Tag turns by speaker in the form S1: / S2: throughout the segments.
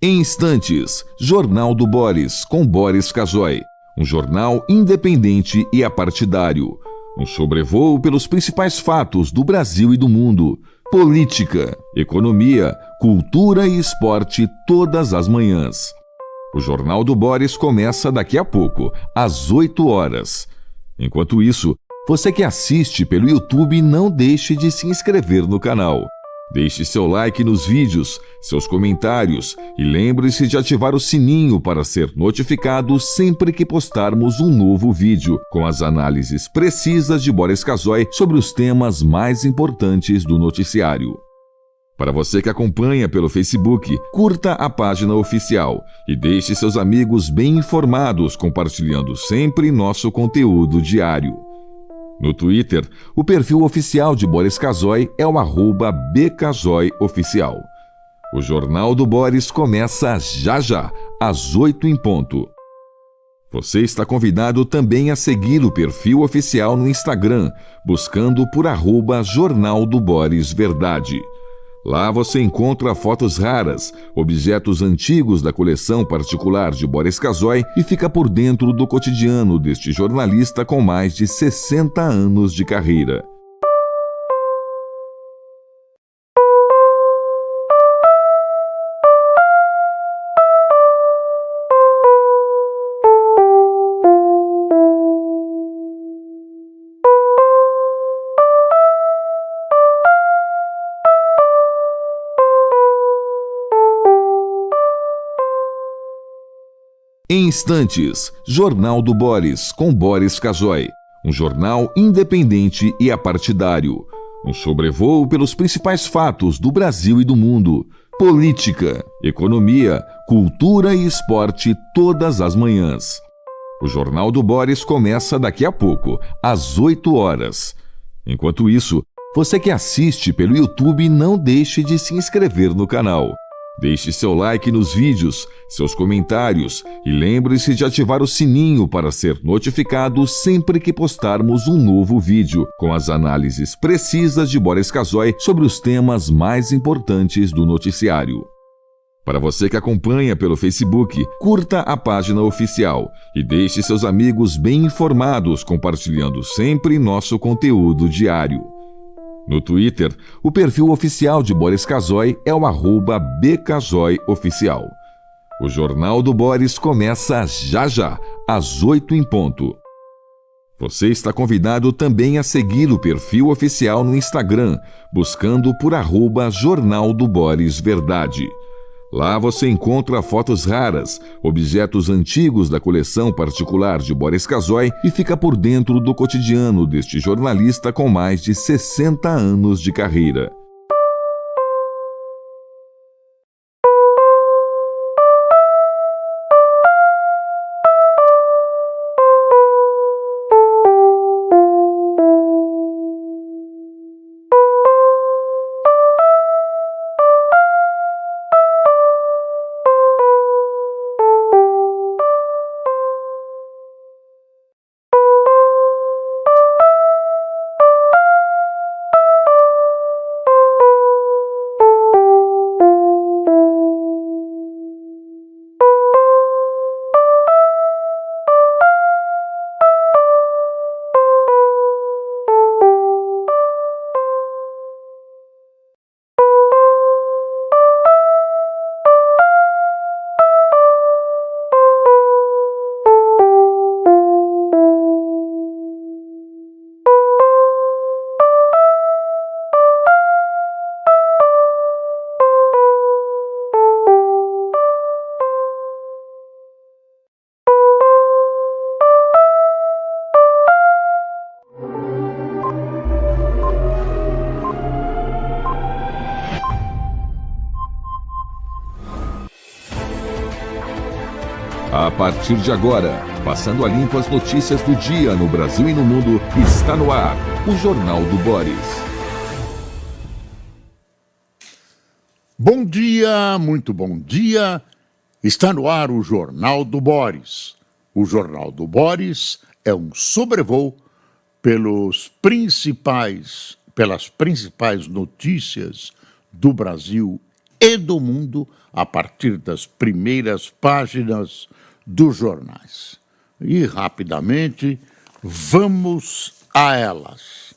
S1: Em instantes, Jornal do Boris, com Boris Casoy. Um jornal independente e apartidário. Um sobrevoo pelos principais fatos do Brasil e do mundo. Política, economia, cultura e esporte todas as manhãs. O Jornal do Boris começa daqui a pouco, às 8 horas. Enquanto isso, você que assiste pelo YouTube, não deixe de se inscrever no canal. Deixe seu like nos vídeos, seus comentários e lembre-se de ativar o sininho para ser notificado sempre que postarmos um novo vídeo com as análises precisas de Boris Casoy sobre os temas mais importantes do noticiário. Para você que acompanha pelo Facebook, curta a página oficial e deixe seus amigos bem informados, compartilhando sempre nosso conteúdo diário. No Twitter, o perfil oficial de Boris Casoy é o @bcasoyoficial. O Jornal do Boris começa já, às 8 em ponto. Você está convidado também a seguir o perfil oficial no Instagram, buscando por @Jornal do Boris Verdade. Lá você encontra fotos raras, objetos antigos da coleção particular de Boris Casoy e fica por dentro do cotidiano deste jornalista com mais de 60 anos de carreira. Em instantes, Jornal do Boris, com Boris Casoy. Um jornal independente e apartidário. Um sobrevoo pelos principais fatos do Brasil e do mundo. Política, economia, cultura e esporte todas as manhãs. O Jornal do Boris começa daqui a pouco, às 8 horas. Enquanto isso, você que assiste pelo YouTube, não deixe de se inscrever no canal. Deixe seu like nos vídeos, seus comentários e lembre-se de ativar o sininho para ser notificado sempre que postarmos um novo vídeo com as análises precisas de Boris Casoy sobre os temas mais importantes do noticiário. Para você que acompanha pelo Facebook, curta a página oficial e deixe seus amigos bem informados, compartilhando sempre nosso conteúdo diário. No Twitter, o perfil oficial de Boris Casoy é o @bcasoyoficial. O Jornal do Boris começa já, às 8 em ponto. Você está convidado também a seguir o perfil oficial no Instagram, buscando por @Jornal do Boris Verdade. Lá você encontra fotos raras, objetos antigos da coleção particular de Boris Casoy e fica por dentro do cotidiano deste jornalista com mais de 60 anos de carreira. A partir de agora, passando a limpo as notícias do dia no Brasil e no mundo, está no ar o Jornal do Boris.
S2: Bom dia, muito bom dia. Está no ar o Jornal do Boris. O Jornal do Boris é um sobrevoo pelas principais notícias do Brasil e do mundo a partir das primeiras páginas dos jornais. E, rapidamente, vamos a elas.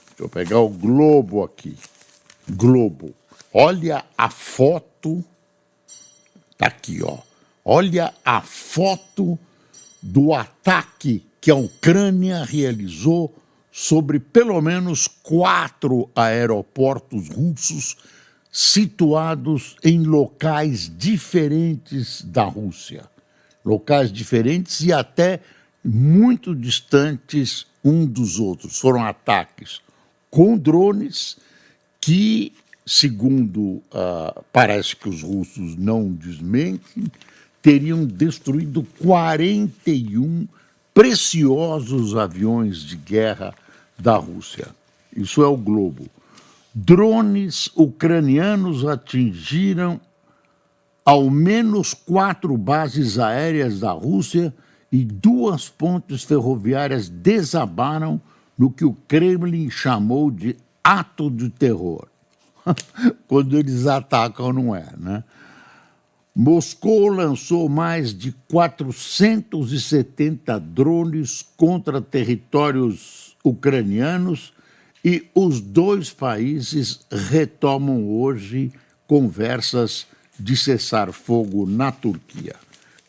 S2: Deixa eu pegar o Globo aqui. Globo. Olha a foto. Está aqui, ó. Olha a foto do ataque que a Ucrânia realizou sobre pelo menos 4 aeroportos russos situados em locais diferentes da Rússia. Locais diferentes e até muito distantes um dos outros. Foram ataques com drones que, segundo parece que os russos não desmentem, teriam destruído 41 preciosos aviões de guerra da Rússia. Isso é o Globo. Drones ucranianos atingiram ao menos 4 bases aéreas da Rússia e 2 pontes ferroviárias desabaram no que o Kremlin chamou de ato de terror. Quando eles atacam, não é, né? Moscou lançou mais de 470 drones contra territórios ucranianos e os 2 países retomam hoje conversas de cessar-fogo na Turquia.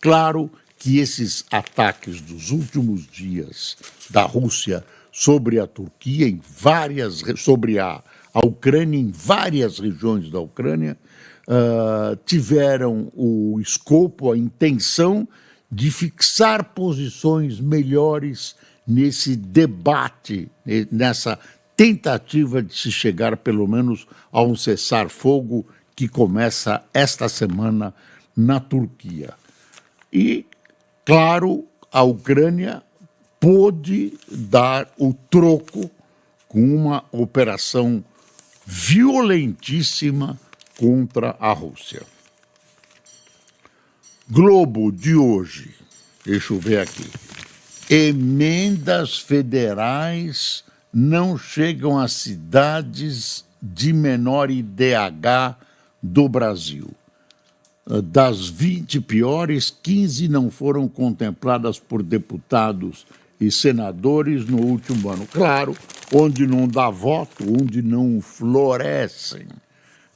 S2: Claro que esses ataques dos últimos dias da Rússia sobre a Turquia, sobre a Ucrânia, em várias regiões da Ucrânia, tiveram o escopo, a intenção de fixar posições melhores nesse debate, nessa tentativa de se chegar pelo menos a um cessar-fogo que começa esta semana na Turquia. E, claro, a Ucrânia pôde dar o troco com uma operação violentíssima contra a Rússia. Globo de hoje, deixa eu ver aqui. Emendas federais não chegam às cidades de menor IDH do Brasil. Das 20 piores, 15 não foram contempladas por deputados e senadores no último ano. Claro, onde não dá voto, onde não florescem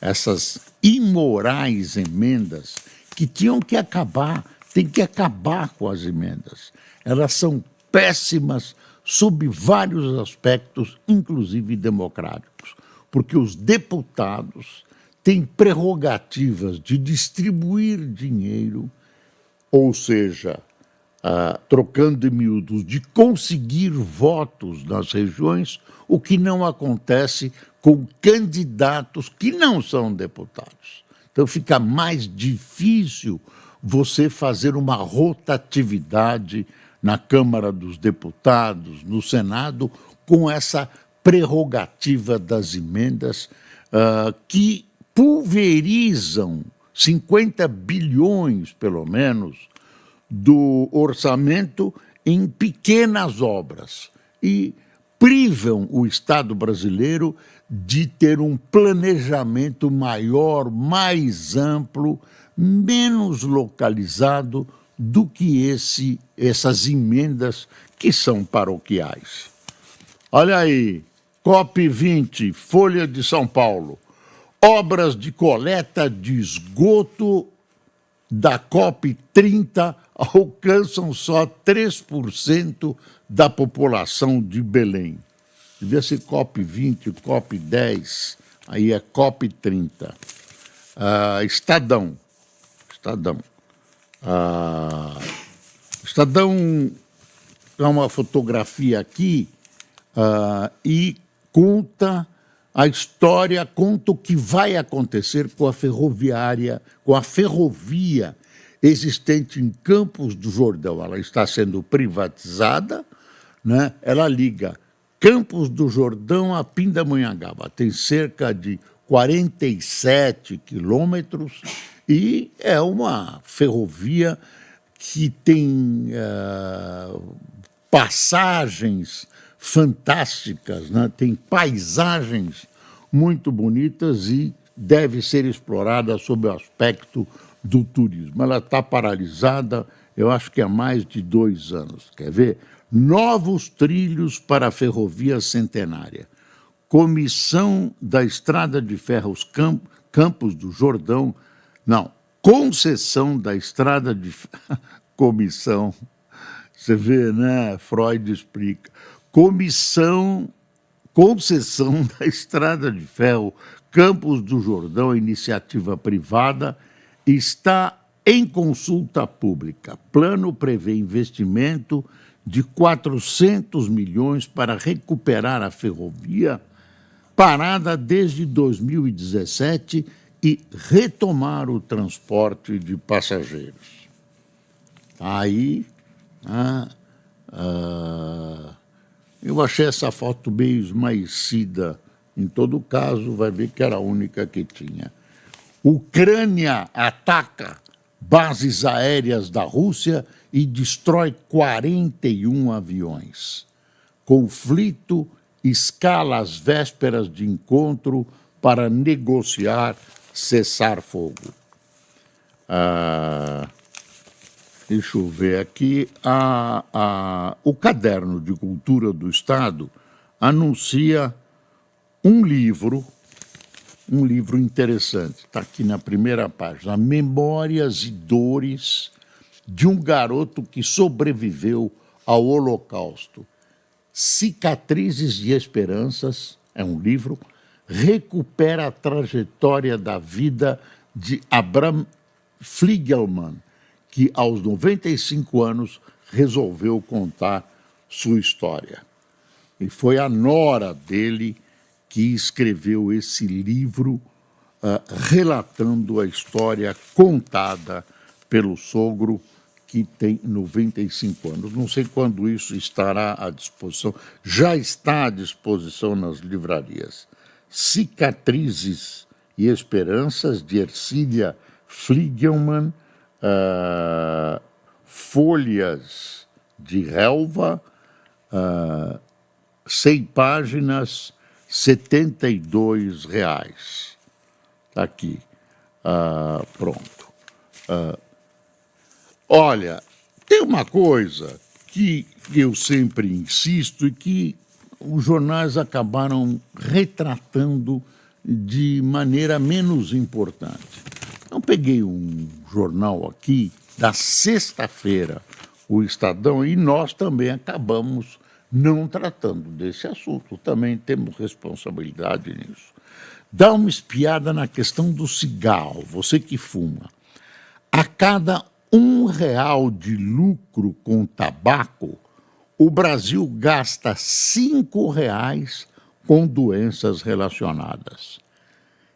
S2: essas imorais emendas que tinham que acabar, tem que acabar com as emendas. Elas são péssimas sob vários aspectos, inclusive democráticos, porque os deputados têm prerrogativas de distribuir dinheiro, ou seja, trocando em miúdos, de conseguir votos nas regiões, o que não acontece com candidatos que não são deputados. Então fica mais difícil você fazer uma rotatividade na Câmara dos Deputados, no Senado, com essa prerrogativa das emendas que pulverizam 50 bilhões, pelo menos, do orçamento em pequenas obras e privam o Estado brasileiro de ter um planejamento maior, mais amplo, menos localizado do que essas emendas que são paroquiais. Olha aí, COP20, Folha de São Paulo. Obras de coleta de esgoto da COP30 alcançam só 3% da população de Belém. Devia ser COP20, COP10, aí é COP30. Estadão. Estadão é uma fotografia aqui e conta a história, conta o que vai acontecer com a ferrovia existente em Campos do Jordão. Ela está sendo privatizada, né? Ela liga Campos do Jordão a Pindamonhangaba. Tem cerca de 47 quilômetros e é uma ferrovia que tem passagens fantásticas, né? Tem paisagens muito bonitas e deve ser explorada sob o aspecto do turismo. Ela está paralisada, eu acho que há mais de 2 anos. Quer ver? Novos trilhos para a ferrovia centenária. Comissão da Estrada de Ferro Campos do Jordão. Não, concessão da Estrada de Comissão. Você vê, né? Freud explica. Concessão da Estrada de Ferro Campos do Jordão, iniciativa privada, está em consulta pública. Plano prevê investimento de 400 milhões para recuperar a ferrovia parada desde 2017 e retomar o transporte de passageiros. Aí, eu achei essa foto meio esmaecida. Em todo caso, vai ver que era a única que tinha. Ucrânia ataca bases aéreas da Rússia e destrói 41 aviões. Conflito escala às vésperas de encontro para negociar cessar-fogo. Deixa eu ver aqui. O Caderno de Cultura do Estado anuncia um livro interessante, está aqui na primeira página, Memórias e Dores de um garoto que sobreviveu ao Holocausto. Cicatrizes e Esperanças, é um livro, recupera a trajetória da vida de Abraham Fligelman, que aos 95 anos resolveu contar sua história. E foi a nora dele que escreveu esse livro relatando a história contada pelo sogro, que tem 95 anos. Não sei quando isso estará à disposição. Já está à disposição nas livrarias. Cicatrizes e Esperanças, de Ercília Fligelman, Folhas de Relva, 100 páginas, R$ 72. Está aqui. Pronto. Olha, tem uma coisa que eu sempre insisto e que os jornais acabaram retratando de maneira menos importante. Eu peguei um jornal aqui da sexta-feira, o Estadão, e nós também acabamos não tratando desse assunto. Também temos responsabilidade nisso. Dá uma espiada na questão do cigarro, você que fuma. A cada R$ 1 de lucro com tabaco, o Brasil gasta R$ 5 com doenças relacionadas.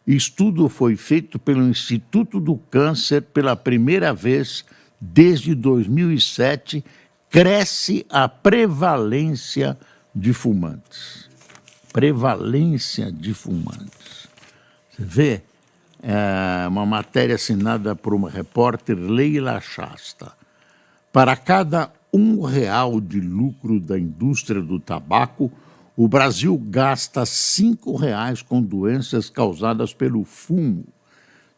S2: Estudo foi feito pelo Instituto do Câncer pela primeira vez desde 2007, cresce a prevalência de fumantes. Prevalência de fumantes. Você vê? Uma matéria assinada por uma repórter, Leila Shasta. Para cada R$ 1 de lucro da indústria do tabaco, o Brasil gasta R$ 5 com doenças causadas pelo fumo,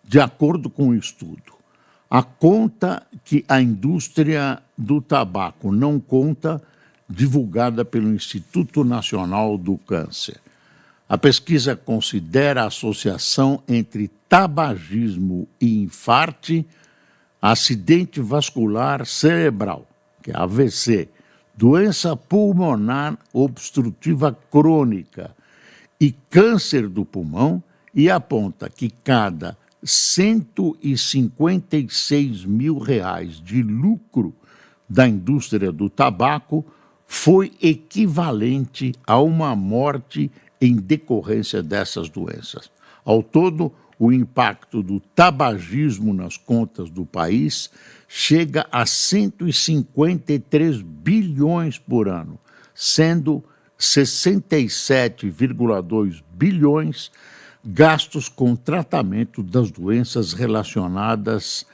S2: de acordo com o estudo. A conta que a indústria do tabaco não conta, divulgada pelo Instituto Nacional do Câncer. A pesquisa considera a associação entre tabagismo e infarte, acidente vascular cerebral, que é AVC, doença pulmonar obstrutiva crônica e câncer do pulmão, e aponta que cada R$ 156 mil de lucro da indústria do tabaco foi equivalente a uma morte em decorrência dessas doenças. Ao todo, o impacto do tabagismo nas contas do país chega a 153 bilhões por ano, sendo 67,2 bilhões gastos com tratamento das doenças relacionadas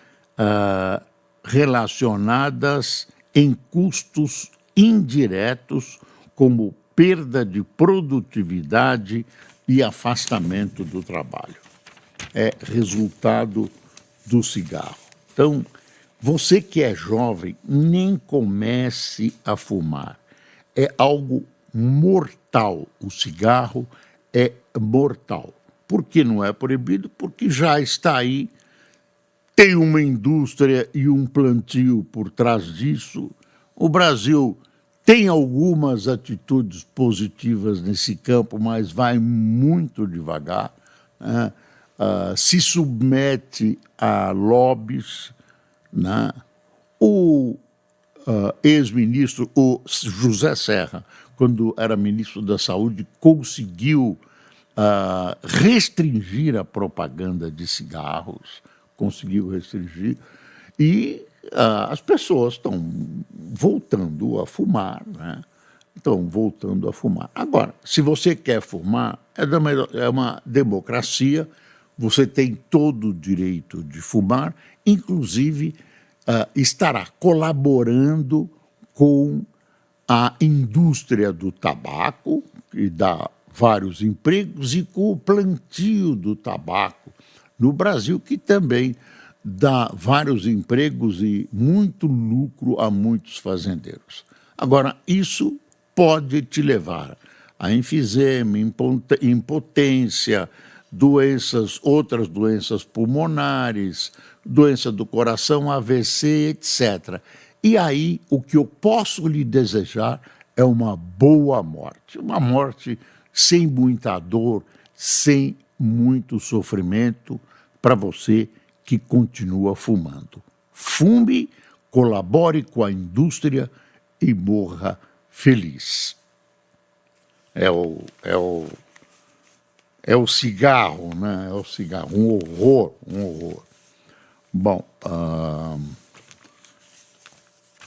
S2: em custos indiretos, como perda de produtividade e afastamento do trabalho. é resultado do cigarro. Então, você que é jovem, nem comece a fumar. É algo mortal. O cigarro é mortal. Por que não é proibido? Porque já está aí, tem uma indústria e um plantio por trás disso. O Brasil tem algumas atitudes positivas nesse campo, mas vai muito devagar, né? Se submete a lobbies, né? O ex-ministro, o José Serra, quando era ministro da Saúde, conseguiu restringir a propaganda de cigarros, conseguiu restringir, e as pessoas estão voltando a fumar, né? Estão voltando a fumar. Agora, se você quer fumar, é uma democracia, você tem todo o direito de fumar, inclusive estará colaborando com a indústria do tabaco, que dá vários empregos, e com o plantio do tabaco no Brasil, que também dá vários empregos e muito lucro a muitos fazendeiros. Agora, isso pode te levar a enfisema, impotência, outras doenças pulmonares, doença do coração, AVC, etc. E aí, o que eu posso lhe desejar é uma boa morte. Uma morte sem muita dor, sem muito sofrimento, para você que continua fumando. Fume, colabore com a indústria e morra feliz. É o cigarro, né? É o cigarro. Um horror, um horror. Bom,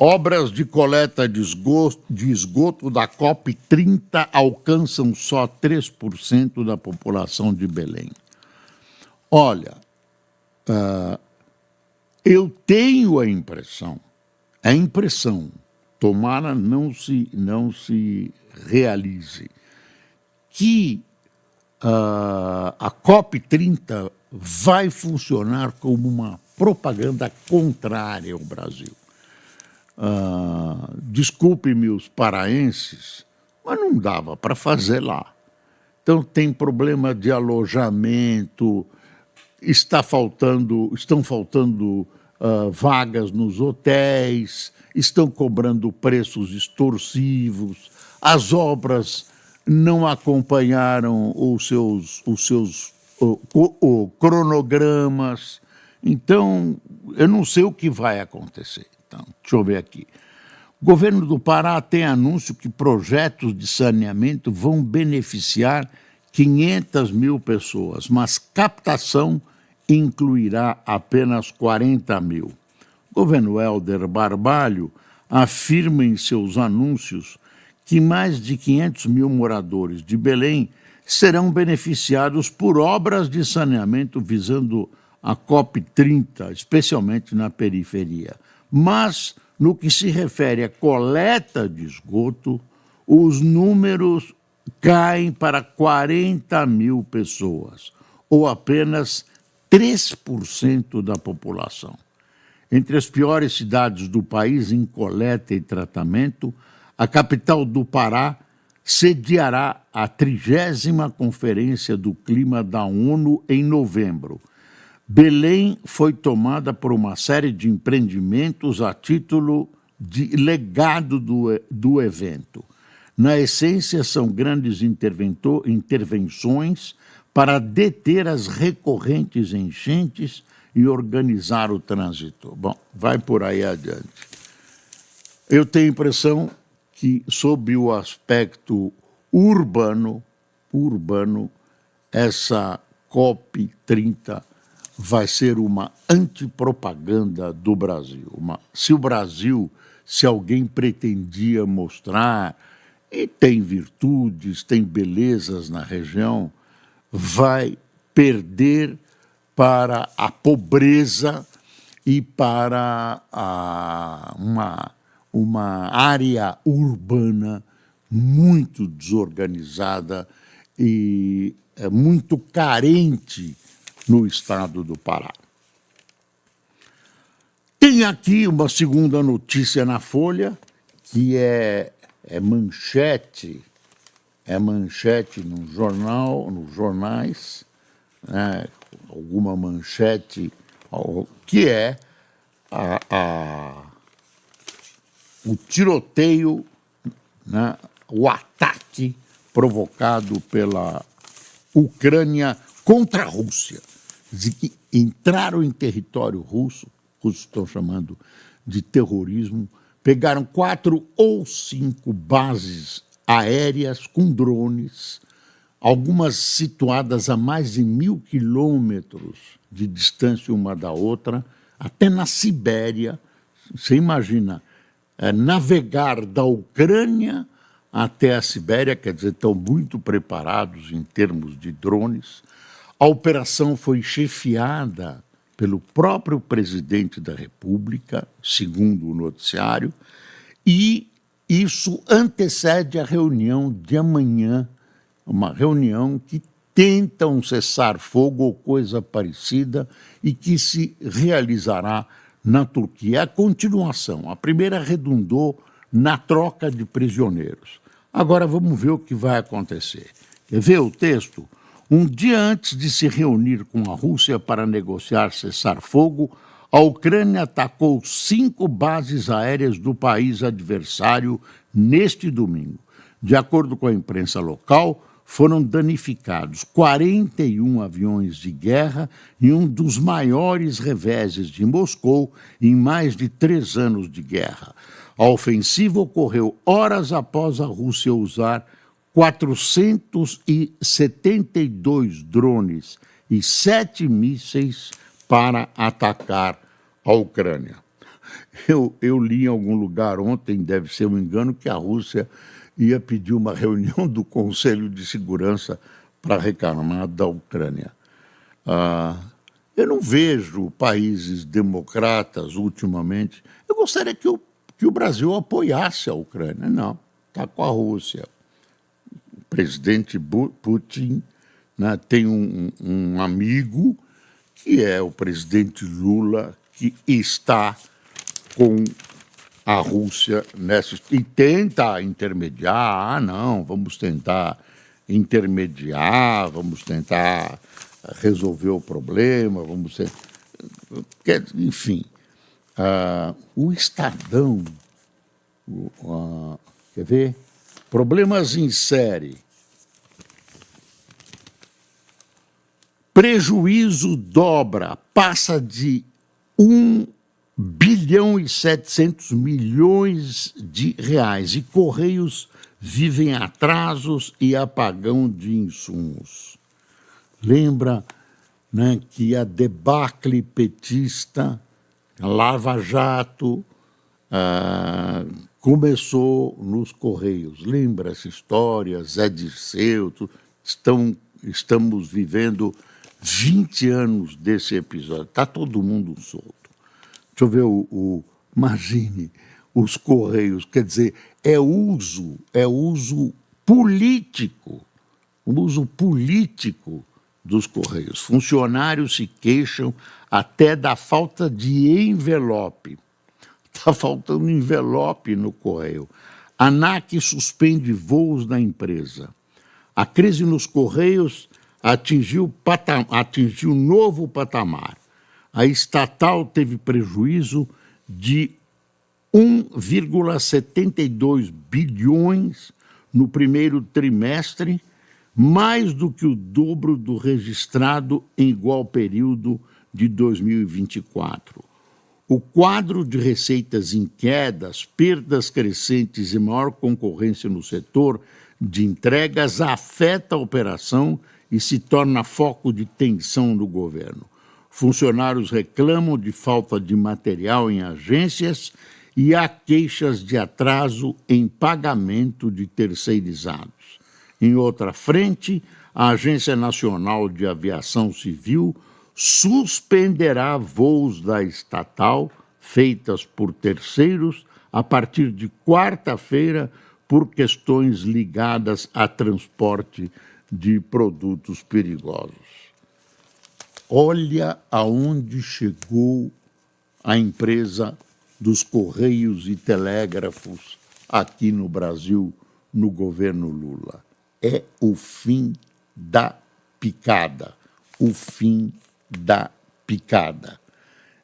S2: obras de coleta de esgoto da COP30 alcançam só 3% da população de Belém. Olha, eu tenho a impressão, tomara não se realize, que a COP30 vai funcionar como uma propaganda contrária ao Brasil. Desculpe-me os paraenses, mas não dava para fazer lá. Então tem problema de alojamento, estão faltando vagas nos hotéis, estão cobrando preços extorsivos, as obras não acompanharam os seus cronogramas. Então, eu não sei o que vai acontecer. Então, deixa eu ver aqui. O governo do Pará tem anúncio que projetos de saneamento vão beneficiar 500 mil pessoas, mas captação incluirá apenas 40 mil. O governo Helder Barbalho afirma em seus anúncios que mais de 500 mil moradores de Belém serão beneficiados por obras de saneamento visando a COP30, especialmente na periferia. Mas, no que se refere à coleta de esgoto, os números caem para 40 mil pessoas, ou apenas 3% da população. Entre as piores cidades do país em coleta e tratamento, a capital do Pará sediará a 30ª Conferência do Clima da ONU em novembro. Belém foi tomada por uma série de empreendimentos a título de legado do evento. Na essência, são grandes intervenções para deter as recorrentes enchentes e organizar o trânsito. Bom, vai por aí adiante. Eu tenho a impressão que, sob o aspecto urbano, essa COP30 vai ser uma antipropaganda do Brasil. Se alguém pretendia mostrar, e tem virtudes, tem belezas na região, vai perder para a pobreza e para uma área urbana muito desorganizada e muito carente no estado do Pará. Tem aqui uma segunda notícia na Folha, que é manchete no jornal, nos jornais, né, alguma manchete, que é o tiroteio, né, o ataque provocado pela Ucrânia contra a Rússia. Quer dizer, que entraram em território russo, russos estão chamando de terrorismo, pegaram 4 ou 5 bases aéreas com drones, algumas situadas a mais de 1.000 quilômetros de distância uma da outra, até na Sibéria. Você imagina, navegar da Ucrânia até a Sibéria, quer dizer, estão muito preparados em termos de drones. A operação foi chefiada pelo próprio presidente da República, segundo o noticiário, e isso antecede a reunião de amanhã, uma reunião que tenta um cessar-fogo ou coisa parecida e que se realizará na Turquia. É a continuação. A primeira redundou na troca de prisioneiros. Agora vamos ver o que vai acontecer. Quer ver o texto? Um dia antes de se reunir com a Rússia para negociar cessar-fogo, a Ucrânia atacou 5 bases aéreas do país adversário neste domingo. De acordo com a imprensa local, foram danificados 41 aviões de guerra em um dos maiores reveses de Moscou em mais de 3 anos de guerra. A ofensiva ocorreu horas após a Rússia usar 472 drones e 7 mísseis para atacar a Ucrânia. Eu li em algum lugar ontem, deve ser um engano, que a Rússia ia pedir uma reunião do Conselho de Segurança para reclamar da Ucrânia. Eu não vejo países democratas ultimamente. Eu gostaria que o Brasil apoiasse a Ucrânia. Não, está com a Rússia. O presidente Putin, né, tem um amigo que é o presidente Lula, que está com a Rússia nessa, e tenta intermediar. Não, vamos tentar intermediar, vamos tentar resolver o problema, enfim. O Estadão, quer ver? Problemas em série. Prejuízo dobra, passa de 1 bilhão e 700 milhões de reais. E Correios vivem atrasos e apagão de insumos. Lembra, né, que a debacle petista, a Lava Jato, começou nos Correios. Lembra essa história? Zé Dirceu, estamos vivendo 20 anos desse episódio. Está todo mundo solto. Deixa eu ver imagine, os Correios, quer dizer, é uso político, o uso político dos Correios. Funcionários se queixam até da falta de envelope. Está faltando envelope no Correio. A ANAC suspende voos da empresa. A crise nos Correios atingiu novo patamar. A estatal teve prejuízo de 1,72 bilhões no primeiro trimestre, mais do que o dobro do registrado em igual período de 2024. O quadro de receitas em quedas, perdas crescentes e maior concorrência no setor de entregas afeta a operação e se torna foco de tensão no governo. Funcionários reclamam de falta de material em agências e há queixas de atraso em pagamento de terceirizados. Em outra frente, a Agência Nacional de Aviação Civil suspenderá voos da estatal feitas por terceiros a partir de quarta-feira por questões ligadas a transporte de produtos perigosos. Olha aonde chegou a empresa dos Correios e Telégrafos aqui no Brasil, no governo Lula. É o fim da picada. O fim da picada.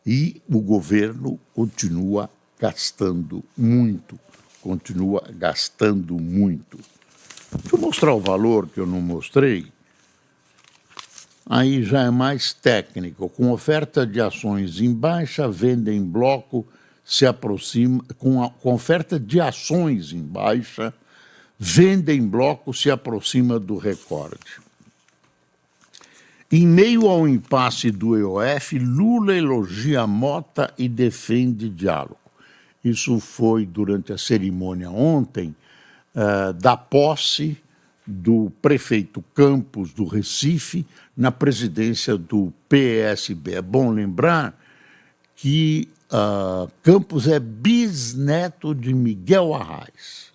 S2: E o governo continua gastando muito. Continua gastando muito. Deixa eu mostrar o valor que eu não mostrei. Aí já é mais técnico. Com oferta de ações em baixa, venda em bloco se aproxima. Com oferta de ações em baixa, venda em bloco se aproxima do recorde. Em meio ao impasse do EOF, Lula elogia Mota e defende diálogo. Isso foi durante a cerimônia ontem da posse do prefeito Campos do Recife na presidência do PSB. É bom lembrar que Campos é bisneto de Miguel Arraes.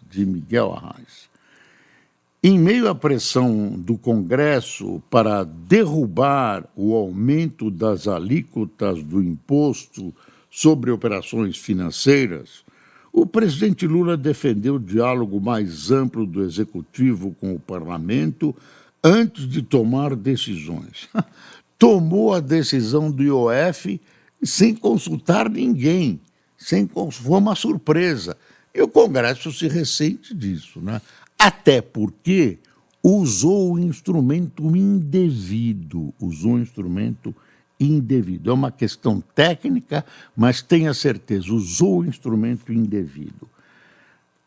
S2: Em meio à pressão do Congresso para derrubar o aumento das alíquotas do imposto sobre operações financeiras, o presidente Lula defendeu o diálogo mais amplo do Executivo com o Parlamento antes de tomar decisões. Tomou a decisão do IOF sem consultar ninguém, foi uma surpresa. E o Congresso se ressente disso, né? Até porque usou o instrumento indevido, É uma questão técnica, mas tenha certeza, usou o instrumento indevido.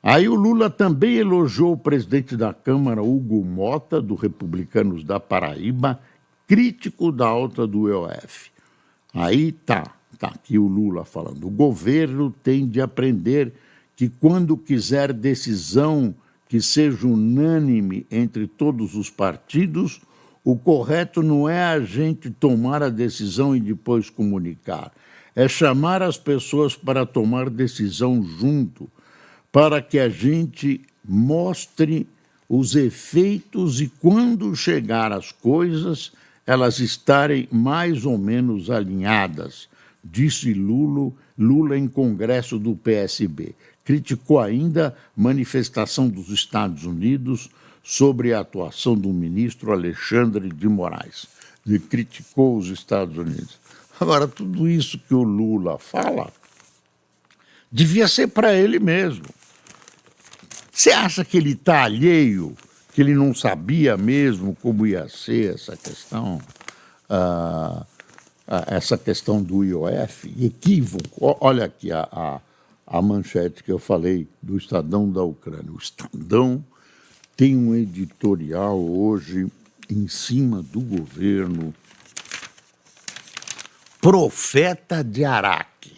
S2: Aí o Lula também elogiou o presidente da Câmara, Hugo Mota, do Republicanos da Paraíba, crítico da alta do EOF. Aí tá aqui o Lula falando. O governo tem de aprender que quando quiser decisão que seja unânime entre todos os partidos, o correto não é a gente tomar a decisão e depois comunicar. É chamar as pessoas para tomar decisão junto, para que a gente mostre os efeitos e, quando chegar as coisas, elas estarem mais ou menos alinhadas, disse Lula em congresso do PSB. Criticou ainda manifestação dos Estados Unidos sobre a atuação do ministro Alexandre de Moraes. Ele criticou os Estados Unidos. Agora, tudo isso que o Lula fala devia ser para ele mesmo. Você acha que ele está alheio, que ele não sabia mesmo como ia ser essa questão do IOF? Equívoco. Olha aqui a manchete que eu falei do Estadão da Ucrânia. O Estadão tem um editorial hoje em cima do governo. Profeta de Araque.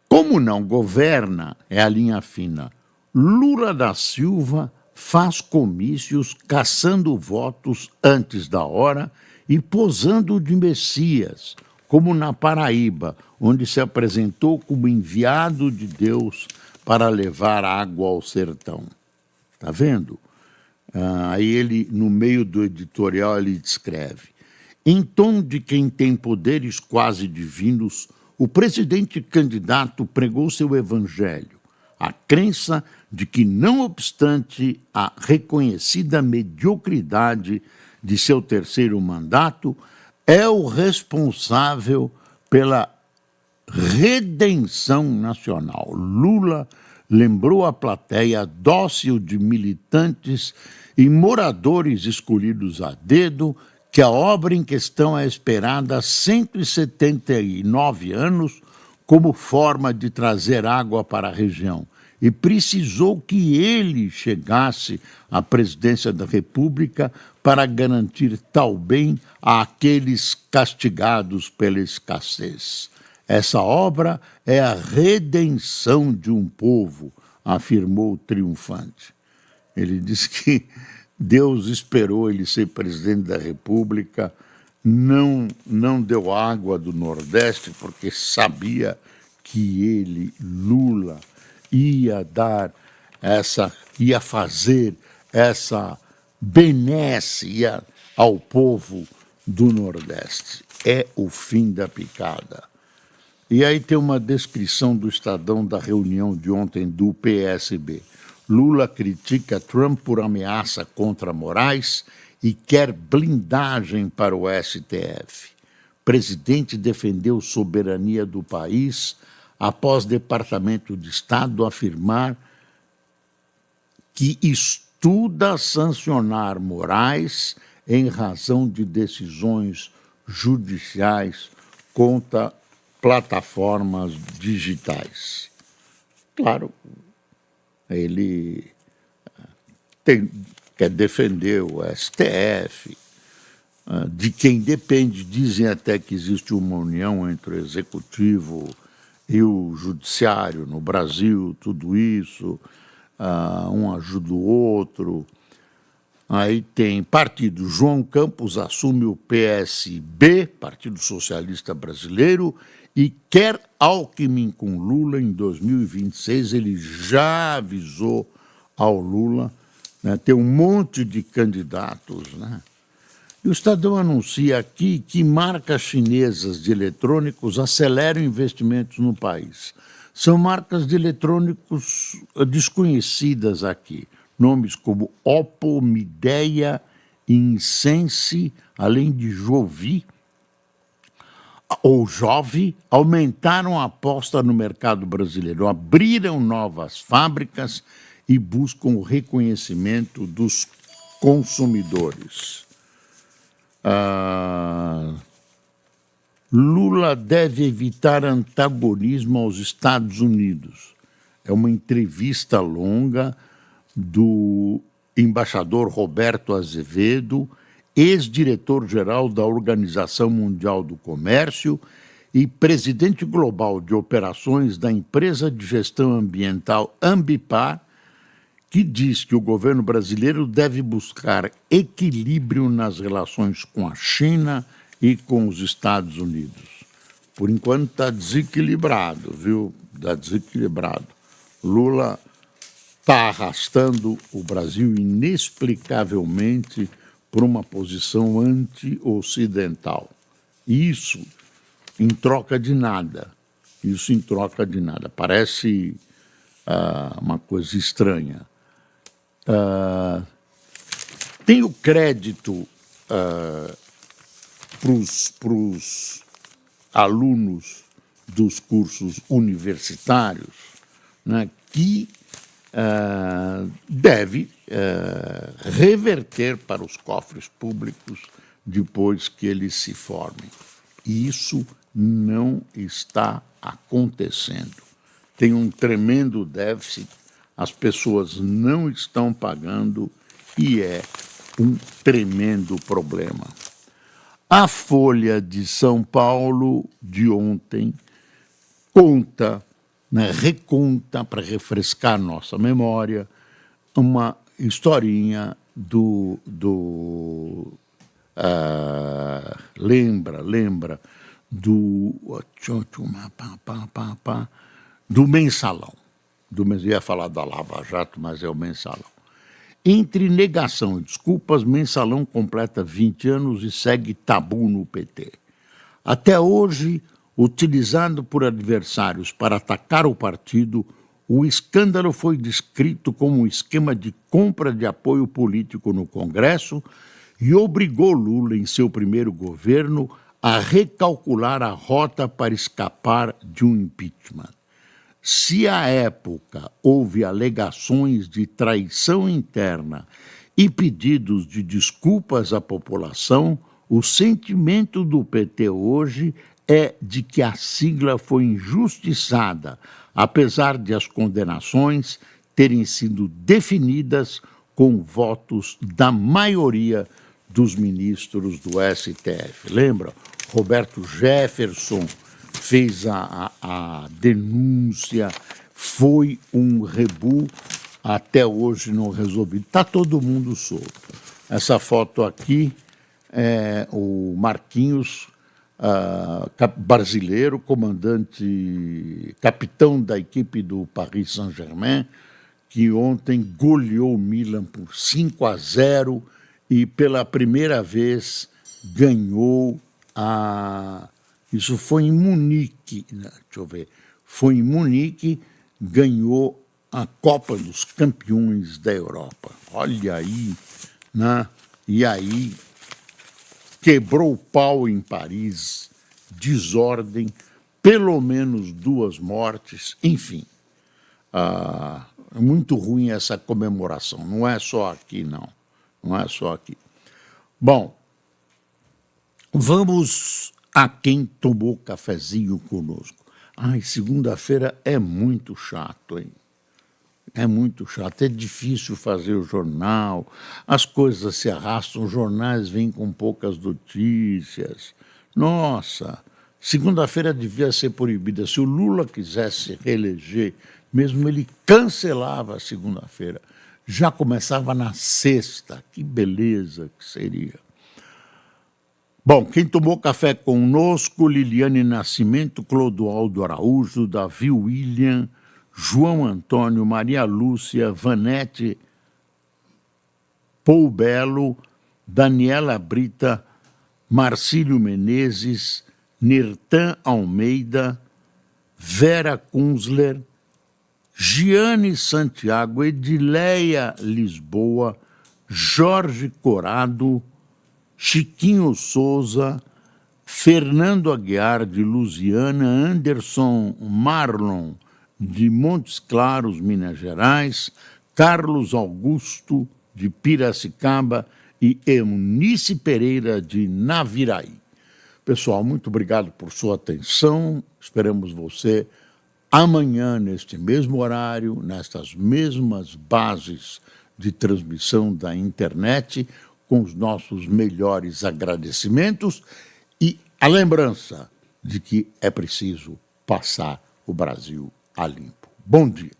S2: Como não governa, é a linha fina. Lula da Silva faz comícios caçando votos antes da hora e posando de Messias, como na Paraíba, onde se apresentou como enviado de Deus para levar água ao sertão. Está vendo? Aí ele, no meio do editorial, ele descreve. Em tom de quem tem poderes quase divinos, o presidente candidato pregou seu evangelho, a crença de que, não obstante a reconhecida mediocridade de seu terceiro mandato, é o responsável pela redenção nacional. Lula lembrou a plateia dócil de militantes e moradores escolhidos a dedo que a obra em questão é esperada há 179 anos como forma de trazer água para a região, e precisou que ele chegasse à presidência da República para garantir tal bem àqueles castigados pela escassez. Essa obra é a redenção de um povo, afirmou o triunfante. Ele disse que Deus esperou ele ser presidente da República, não deu água do Nordeste, porque sabia que ele, Lula, ia fazer essa benesse ao povo do Nordeste. É o fim da picada. E aí tem uma descrição do Estadão da reunião de ontem do PSB. Lula critica Trump por ameaça contra Moraes e quer blindagem para o STF. Presidente defendeu soberania do país após Departamento de Estado afirmar que estuda sancionar Moraes em razão de decisões judiciais contra plataformas digitais. Claro, ele quer defender o STF, de quem depende. Dizem até que existe uma união entre o executivo e o judiciário no Brasil, tudo isso, um ajuda o outro. Aí tem partido. João Campos assume o PSB, Partido Socialista Brasileiro, e quer Alckmin com Lula em 2026. Ele já avisou ao Lula, né? Tem um monte de candidatos, né? E o Estadão anuncia aqui que marcas chinesas de eletrônicos aceleram investimentos no país. São marcas de eletrônicos desconhecidas aqui. Nomes como Oppo, Midea, Insense, além de Jovi ou Jove, aumentaram a aposta no mercado brasileiro, abriram novas fábricas e buscam o reconhecimento dos consumidores. Lula deve evitar antagonismo aos Estados Unidos. É uma entrevista longa do embaixador Roberto Azevedo, ex-diretor-geral da Organização Mundial do Comércio e presidente global de operações da empresa de gestão ambiental Ambipar, que diz que o governo brasileiro deve buscar equilíbrio nas relações com a China e com os Estados Unidos. Por enquanto está desequilibrado, viu? Está desequilibrado. Lula está arrastando o Brasil inexplicavelmente por uma posição anti-ocidental. Isso em troca de nada. Isso em troca de nada. Parece uma coisa estranha. Tem o crédito para os alunos dos cursos universitários, né, que deve reverter para os cofres públicos depois que eles se formem. E isso não está acontecendo. Tem um tremendo déficit, as pessoas não estão pagando e é um tremendo problema. A Folha de São Paulo de ontem conta, né, reconta, para refrescar nossa memória, uma historinha lembra do Mensalão. Eu ia falar da Lava Jato, mas é o Mensalão. Entre negação e desculpas, Mensalão completa 20 anos e segue tabu no PT. Até hoje, utilizado por adversários para atacar o partido, o escândalo foi descrito como um esquema de compra de apoio político no Congresso e obrigou Lula, em seu primeiro governo, a recalcular a rota para escapar de um impeachment. Se à época houve alegações de traição interna e pedidos de desculpas à população, o sentimento do PT hoje é de que a sigla foi injustiçada, apesar de as condenações terem sido definidas com votos da maioria dos ministros do STF. Lembra? Roberto Jefferson fez a denúncia, foi um rebu, até hoje não resolvido. Está todo mundo solto. Essa foto aqui é o Marquinhos, brasileiro, comandante, capitão da equipe do Paris Saint-Germain, que ontem goleou o Milan por 5-0 e pela primeira vez ganhou isso foi em Munique, deixa eu ver, foi em Munique, ganhou a Copa dos Campeões da Europa. Olha aí, né? E aí quebrou o pau em Paris, desordem, pelo menos 2 mortes, enfim. É muito ruim essa comemoração, não é só aqui, não. Não é só aqui. Bom, vamos a quem tomou cafezinho conosco. Ai, segunda-feira é muito chato, hein? É muito chato, é difícil fazer o jornal, as coisas se arrastam, os jornais vêm com poucas notícias. Nossa, segunda-feira devia ser proibida. Se o Lula quisesse reeleger, mesmo ele cancelava a segunda-feira, já começava na sexta, que beleza que seria. Bom, quem tomou café conosco, Liliane Nascimento, Clodoaldo Araújo, Davi William, João Antônio, Maria Lúcia, Vanete, Paul Belo, Daniela Brita, Marcílio Menezes, Nirtan Almeida, Vera Kunzler, Giane Santiago, Edileia Lisboa, Jorge Corado, Chiquinho Souza, Fernando Aguiar de Lusiana, Anderson Marlon de Montes Claros, Minas Gerais, Carlos Augusto de Piracicaba e Eunice Pereira de Naviraí. Pessoal, muito obrigado por sua atenção. Esperamos você amanhã, neste mesmo horário, nestas mesmas bases de transmissão da internet, com os nossos melhores agradecimentos e a lembrança de que é preciso passar o Brasil a limpo. Bom dia.